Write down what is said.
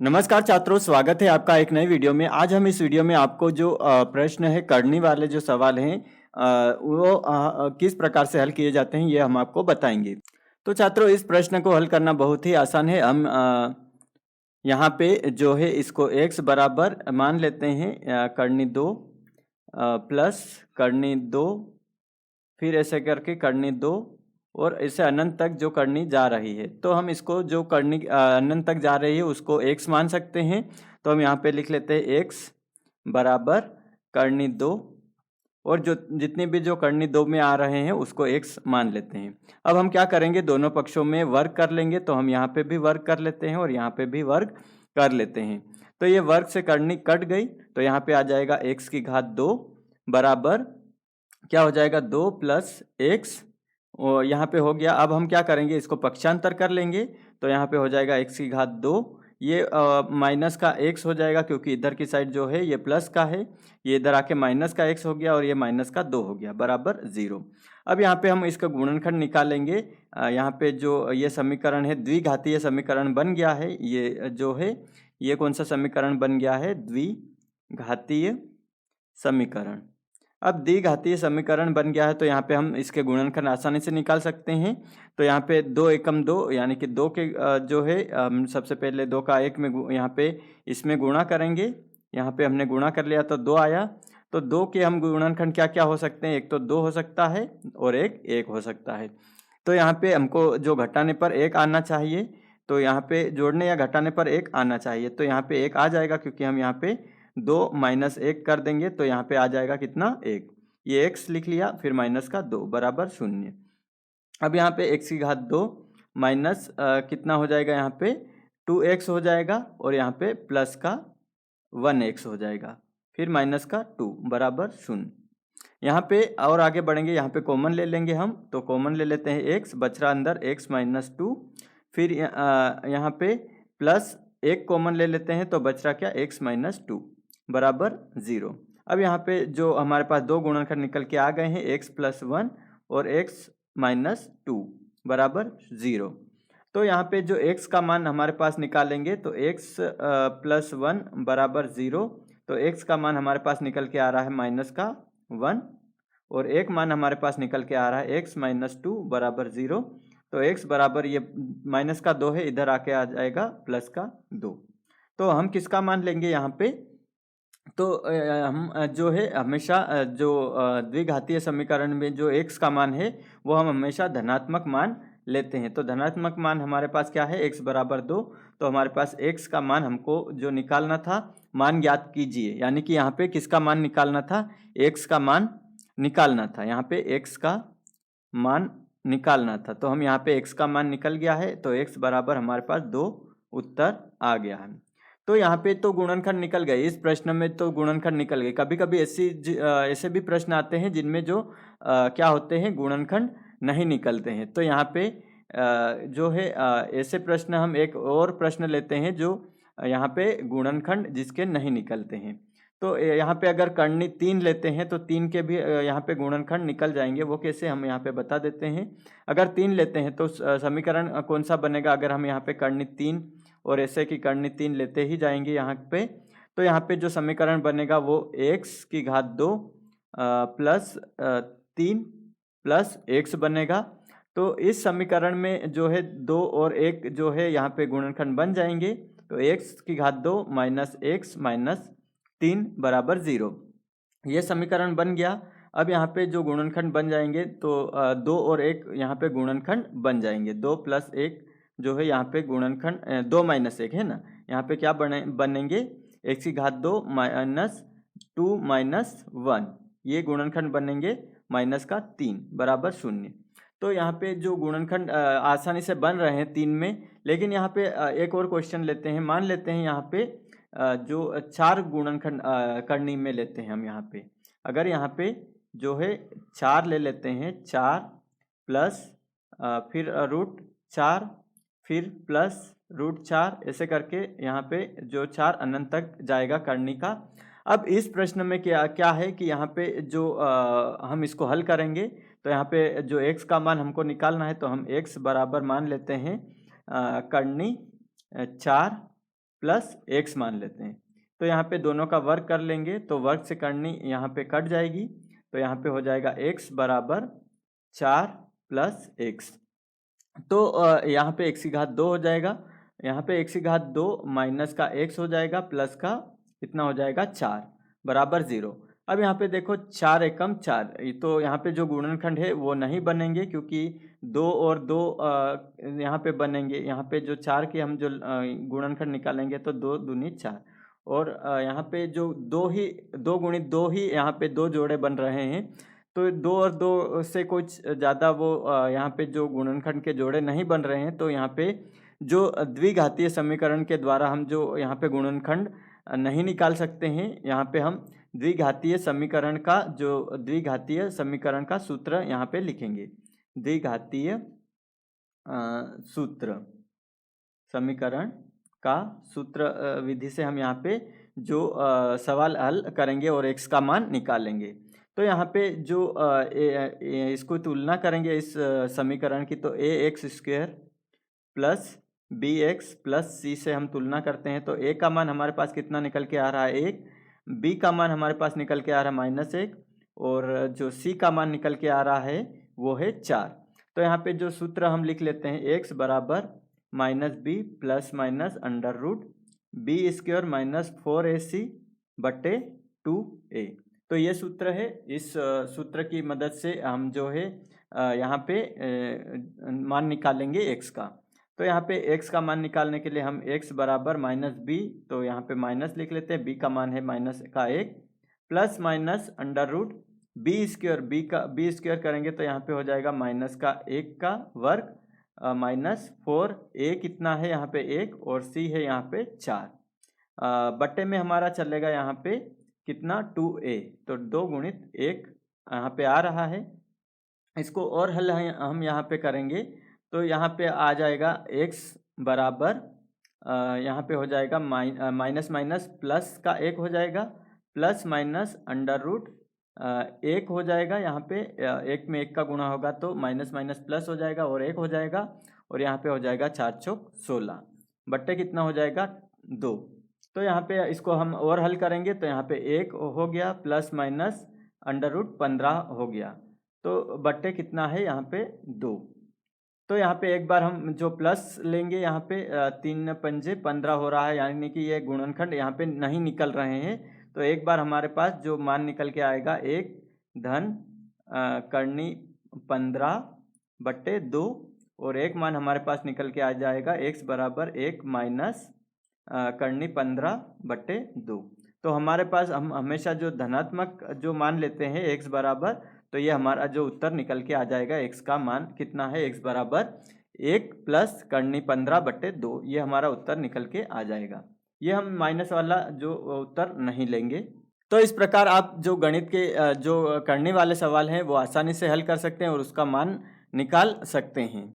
नमस्कार छात्रों, स्वागत है आपका एक नए वीडियो में। आज हम इस वीडियो में आपको जो प्रश्न है करनी वाले जो सवाल हैं वो किस प्रकार से हल किए जाते हैं ये हम आपको बताएंगे। तो छात्रों, इस प्रश्न को हल करना बहुत ही आसान है। हम यहाँ पे जो है इसको x बराबर मान लेते हैं करनी 2 प्लस करनी 2, फिर ऐसे करके करनी 2 और ऐसे अनंत तक जो करनी जा रही है। तो हम इसको जो करनी अनंत तक जा रही है उसको x मान सकते हैं। तो हम यहाँ पे लिख लेते हैं x बराबर करनी 2 और जो जितनी भी जो करनी 2 में आ रहे हैं उसको x मान लेते हैं। अब हम क्या करेंगे, दोनों पक्षों में वर्ग कर लेंगे। तो हम यहाँ पे भी वर्ग कर लेते हैं और यहाँ पे भी वर्ग कर लेते हैं। तो ये वर्ग से करनी कट गई, तो यहाँ पे आ जाएगा x की घात 2 बराबर क्या हो जाएगा 2 प्लस एक्स, और यहाँ पे हो गया। अब हम क्या करेंगे, इसको पक्षांतर कर लेंगे। तो यहाँ पे हो जाएगा x की घात 2, ये माइनस का x हो जाएगा क्योंकि इधर की साइड जो है ये प्लस का है, ये इधर आके माइनस का x हो गया और ये माइनस का 2 हो गया बराबर 0। अब यहाँ पे हम इसका गुणनखंड निकालेंगे। यहाँ पे जो ये समीकरण है द्विघातीय समीकरण बन गया है। ये जो है ये कौन सा समीकरण बन गया है, द्विघातीय समीकरण। अब द्विघातीय समीकरण बन गया है तो यहाँ पे हम इसके गुणनखंड आसानी से निकाल सकते हैं। तो यहाँ पे 2 एकम 2 यानी कि 2 के जो है सबसे पहले 2 का 1 में यहाँ पे इसमें गुणा करेंगे। यहाँ पे हमने गुणा कर लिया तो 2 आया। तो 2 के हम गुणनखंड क्या क्या हो सकते हैं, एक तो 2 हो सकता है और एक 1 हो सकता है। तो यहाँ पे हमको जो घटाने पर 1 आना चाहिए, तो यहाँ पे जोड़ने या घटाने पर 1 आना चाहिए। तो यहाँ पे 1 आ जाएगा क्योंकि हम यहाँ पे 2 माइनस 1 कर देंगे तो यहाँ पे आ जाएगा कितना, 1। ये x लिख लिया, फिर माइनस का 2 बराबर 0। अब यहाँ पे x की घात 2 माइनस कितना हो जाएगा, यहाँ पे 2x हो जाएगा और यहाँ पे प्लस का 1x हो जाएगा, फिर माइनस का 2 बराबर 0। यहाँ पे और आगे बढ़ेंगे, यहाँ पे कॉमन ले लेंगे हम। तो कॉमन ले लेते हैं x, बच रहा अंदर x माइनस 2, फिर यहाँ पे प्लस 1 कॉमन ले लेते हैं तो बच रहा क्या, x माइनस 2 बराबर 0। अब यहाँ पे जो हमारे पास दो गुणनखंड निकल के आ गए हैं, x प्लस 1 और x माइनस 2 बराबर 0। तो यहाँ पे जो x का मान हमारे पास निकालेंगे तो x प्लस 1 बराबर 0। तो x का मान हमारे पास निकल के आ रहा है माइनस का 1 और एक मान हमारे पास निकल के आ रहा है x माइनस 2 बराबर 0। तो x बराबर ये माइनस का 2 है, इधर आके आ जाएगा प्लस का 2। तो हम किसका मान लेंगे यहाँ पे, तो हम जो है हमेशा जो द्विघातीय समीकरण में जो x का मान है वो हम हमेशा धनात्मक मान लेते हैं। तो धनात्मक मान हमारे पास क्या है, x बराबर 2। तो हमारे पास x का मान हमको जो निकालना था, मान ज्ञात कीजिए। यानी कि यहाँ पे किसका मान निकालना था, x का मान निकालना था। यहाँ पे x का मान निकालना था। तो हम यहाँ पे x का मान निकल गया है, तो x बराबर हमारे पास 2 उत्तर आ गया है। तो यहाँ पे तो गुणनखंड निकल गए, इस प्रश्न में तो गुणनखंड निकल गए। कभी कभी ऐसे भी प्रश्न आते हैं जिनमें जो क्या होते हैं, गुणनखंड नहीं निकलते हैं। तो यहाँ पे जो है ऐसे प्रश्न हम एक और प्रश्न लेते हैं जो यहाँ पे गुणनखंड जिसके नहीं निकलते हैं। तो यहाँ पे अगर करनी 3 लेते हैं तो 3 के भी यहाँ पे गुणनखंड निकल जाएंगे। वो कैसे, हम यहाँ पे बता देते हैं। अगर 3 लेते हैं तो समीकरण कौन सा बनेगा, अगर हम यहाँ पे करनी 3 और ऐसे की करनी 3 लेते ही जाएंगे यहाँ पे, तो यहाँ पे जो समीकरण बनेगा वो x की घात 2 प्लस 3 प्लस x बनेगा। तो इस समीकरण में जो है 2 और 1 जो है यहाँ पे गुणनखंड बन जाएंगे। तो x की घात 2 माइनस x माइनस 3 बराबर 0, ये समीकरण बन गया। अब यहाँ पे जो गुणनखंड बन जाएंगे तो 2 और 1 यहाँ पे गुणनखंड बन जाएंगे। 2 प्लस 1 जो है यहाँ पे गुणनखंड 2 माइनस 1 है ना, यहाँ पे क्या बनेंगे, x की घात 2 माइनस 2 माइनस 1, ये गुणनखंड बनेंगे माइनस का 3 बराबर 0। तो यहाँ पे जो गुणनखंड आसानी से बन रहे हैं 3 में। लेकिन यहाँ पे एक और क्वेश्चन लेते हैं। मान लेते हैं यहाँ पे जो 4 गुणनखंड करनी में लेते हैं हम। यहाँ पे अगर यहाँ पे जो है 4 ले लेते हैं, 4 प्लस फिर रूट 4 फिर प्लस रूट 4, ऐसे करके यहाँ पे जो 4 अनंत तक जाएगा करनी का। अब इस प्रश्न में क्या क्या है कि यहाँ पे जो हम इसको हल करेंगे तो यहाँ पे जो x का मान हमको निकालना है, तो हम x बराबर मान लेते हैं करनी 4 प्लस एक्स मान लेते हैं। तो यहाँ पे दोनों का वर्ग कर लेंगे तो वर्ग से करनी यहाँ पे कट जाएगी, तो यहाँ पे हो जाएगा x बराबर 4 प्लस एक्स। तो यहाँ पे x की घात 2 हो जाएगा, यहाँ पे x की घात 2 माइनस का x हो जाएगा प्लस का कितना हो जाएगा 4 बराबर 0। अब यहाँ पे देखो 4 एकम 4, तो यहाँ पे जो गुणनखंड है वो नहीं बनेंगे क्योंकि 2 और 2 यहाँ पे बनेंगे। यहाँ पे जो 4 के हम जो गुणनखंड निकालेंगे तो 2 दूनी 4, और यहाँ पे जो 2 गुणित 2 ही यहाँ पे 2 जोड़े बन रहे हैं, तो 2 और 2 से कुछ ज़्यादा वो यहाँ पे जो गुणनखंड के जोड़े नहीं बन रहे हैं। तो यहाँ पे जो द्विघातीय समीकरण के द्वारा हम जो यहाँ पे गुणनखंड नहीं निकाल सकते हैं, यहाँ पे हम द्विघातीय समीकरण का सूत्र यहाँ पे लिखेंगे। द्विघातीय सूत्र समीकरण का सूत्र विधि से हम यहाँ पे जो सवाल हल करेंगे और x का मान निकालेंगे। तो यहाँ पे जो इसको तुलना करेंगे इस समीकरण की, तो ax² plus bx plus c से हम तुलना करते हैं। तो a का मान हमारे पास कितना निकल के आ रहा है 1, b का मान हमारे पास निकल के आ रहा है -1, और जो c का मान निकल के आ रहा है वो है 4। तो यहाँ पे जो सूत्र हम लिख लेते हैं x बराबर -b plus minus under root b² minus 4ac बटे 2a। तो ये सूत्र है। इस सूत्र की मदद से हम जो है यहाँ पे मान निकालेंगे x का। तो यहाँ पे x का मान निकालने के लिए हम x बराबर -b, तो यहाँ पे माइनस लिख लेते हैं, b का मान है -1 plus minus under root b² करेंगे तो यहाँ पे हो जाएगा -1 का वर्ग -4, a कितना है यहाँ पे 1 और c है यहाँ पे 4, बट्टे में हमारा चलेगा यहाँ पे कितना 2a, तो 2 गुणित 1 यहाँ पे आ रहा है। इसको और हल हम यहाँ पे करेंगे तो यहाँ पे आ जाएगा x बराबर यहाँ पे हो जाएगा माइनस माइनस प्लस का 1 हो जाएगा, प्लस माइनस अंडर रूट 1 हो जाएगा। यहाँ पे 1 में 1 का गुणा होगा तो माइनस माइनस प्लस हो जाएगा और 1 हो जाएगा, और यहाँ पे हो जाएगा 4 चौक 16 बट्टे कितना हो जाएगा 2। तो यहाँ पे इसको हम और हल करेंगे तो यहाँ पे 1 हो गया प्लस माइनस अंडर रूट 15 हो गया, तो बट्टे कितना है यहाँ पे 2। तो यहाँ पे एक बार हम जो प्लस लेंगे, यहाँ पे 3 पंजे 15 हो रहा है, यानी कि ये गुणनखंड यहाँ पे नहीं निकल रहे हैं। तो एक बार हमारे पास जो मान निकल के आएगा 1 धन करनी 15 बट्टे 2, और एक मान हमारे पास निकल के आ जाएगा x बराबर 1 माइनस करनी 15 बट्टे 2। तो हमारे पास हम हमेशा जो धनात्मक जो मान लेते हैं x बराबर, तो ये हमारा जो उत्तर निकल के आ जाएगा x का मान कितना है, x बराबर 1 प्लस करनी 15 बट्टे 2, ये हमारा उत्तर निकल के आ जाएगा। ये हम माइनस वाला जो उत्तर नहीं लेंगे। तो इस प्रकार आप जो गणित के जो करने वाले सवाल हैं वो आसानी से हल कर सकते हैं और उसका मान निकाल सकते हैं।